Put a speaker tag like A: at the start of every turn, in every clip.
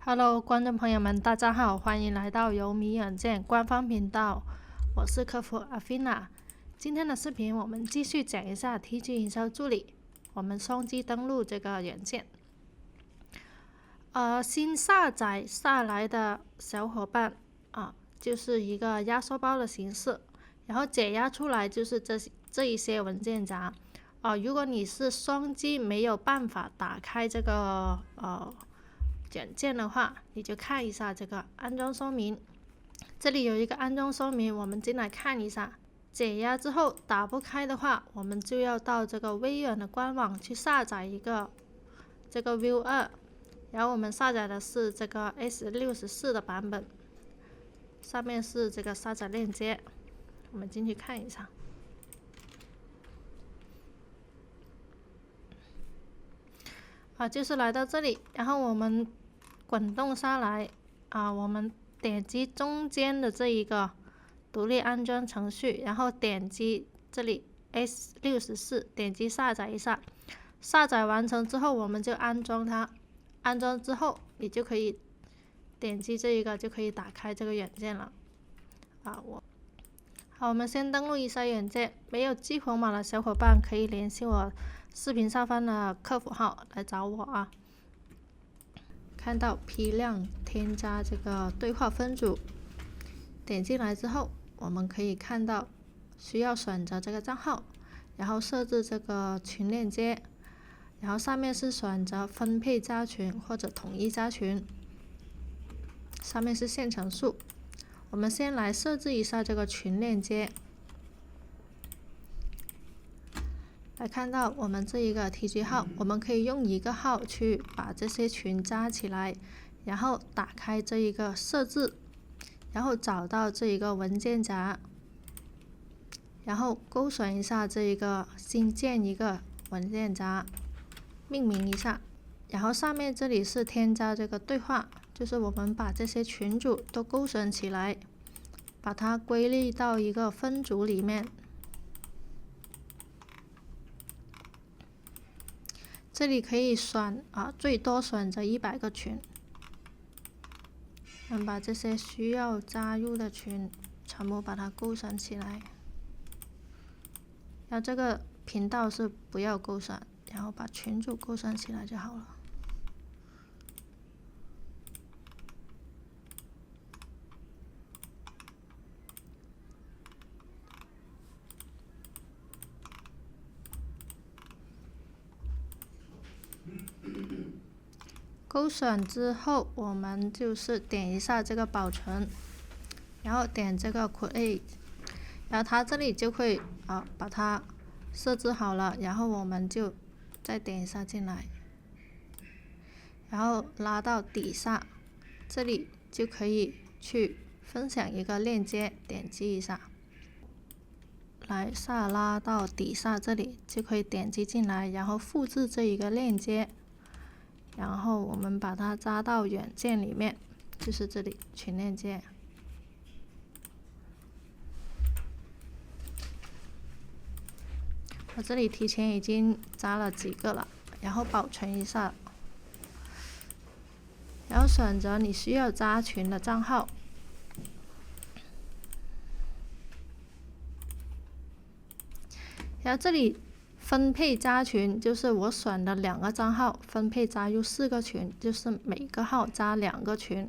A: Hello， 观众朋友们，大家好，欢迎来到由米软件官方频道，我是客服阿菲娜。今天的视频我们继续讲一下 TG 营销助理。我们双击登录这个软件，新下载下来的小伙伴就是一个压缩包的形式，然后解压出来就是这一些文件夹。如果你是双击没有办法打开这个软件的话，你就看一下这个安装说明，这里有一个安装说明，我们进来看一下。解压之后打不开的话，我们就要到这个微软的官网去下载一个这个 View 2，然后我们下载的是这个 S64 的版本，上面是这个下载链接，我们进去看一下。就是来到这里，然后我们滚动下来我们点击中间的这一个独立安装程序，然后点击这里 S64， 点击下载一下。下载完成之后，我们就安装它。安装之后，你就可以点击这一个，就可以打开这个软件了。我们先登录一下软件。没有激活码的小伙伴可以联系我视频下方的客服号来找我看到批量添加这个对话分组，点进来之后，我们可以看到需要选择这个账号，然后设置这个群链接，然后上面是选择分配加群或者统一加群，上面是现成数。我们先来设置一下这个群链接，来看到我们这一个 TG 号，我们可以用一个号去把这些群加起来，然后打开这一个设置，然后找到这一个文件夹，然后勾选一下这一个新建一个文件夹，命名一下，然后上面这里是添加这个对话，就是我们把这些群组都勾选起来，把它归类到一个分组里面。这里可以选最多选择100个群。我们把这些需要加入的群全部把它勾选起来。然后这个频道是不要勾选，然后把群组勾选起来就好了。勾选之后，我们就是点一下这个保存，然后点这个 Create， 然后它这里就会把它设置好了，然后我们就再点一下进来，然后拉到底下，这里就可以去分享一个链接，点击一下，来下拉到底下，这里就可以点击进来，然后复制这一个链接。然后我们把它扎到软件里面，就是这里群链接。我这里提前已经扎了几个了，然后保存一下，然后选择你需要加群的账号，然后这里分配加群，就是我选的2个账号分配加入4个群，就是每个号加2个群。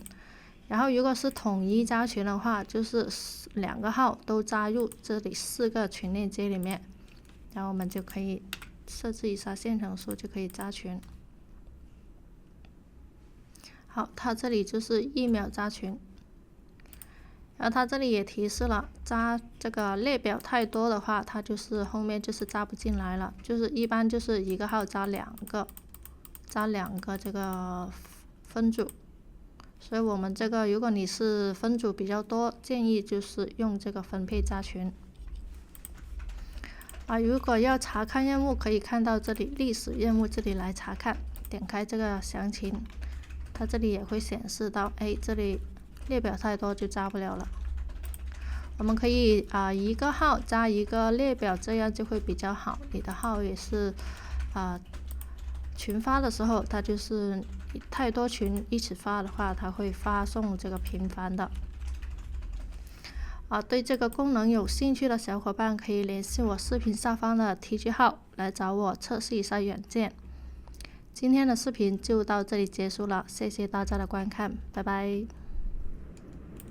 A: 然后如果是统一加群的话，就是2个号都加入这里4个群链接里面。然后我们就可以设置一下现成数，就可以加群。好，它这里就是1秒加群。然后它这里也提示了，加这个列表太多的话，它就是后面就是加不进来了，就是一般就是一个号加2个这个分组。所以我们这个如果你是分组比较多，建议就是用这个分配加群。如果要查看任务，可以看到这里历史任务，这里来查看，点开这个详情，它这里也会显示到，这里列表太多就加不了了。我们可以一个号加一个列表，这样就会比较好。你的号也是群发的时候，它就是太多群一起发的话，它会发送这个频繁的。对这个功能有兴趣的小伙伴可以联系我视频下方的提取号来找我测试一下软件。今天的视频就到这里结束了，谢谢大家的观看，拜拜。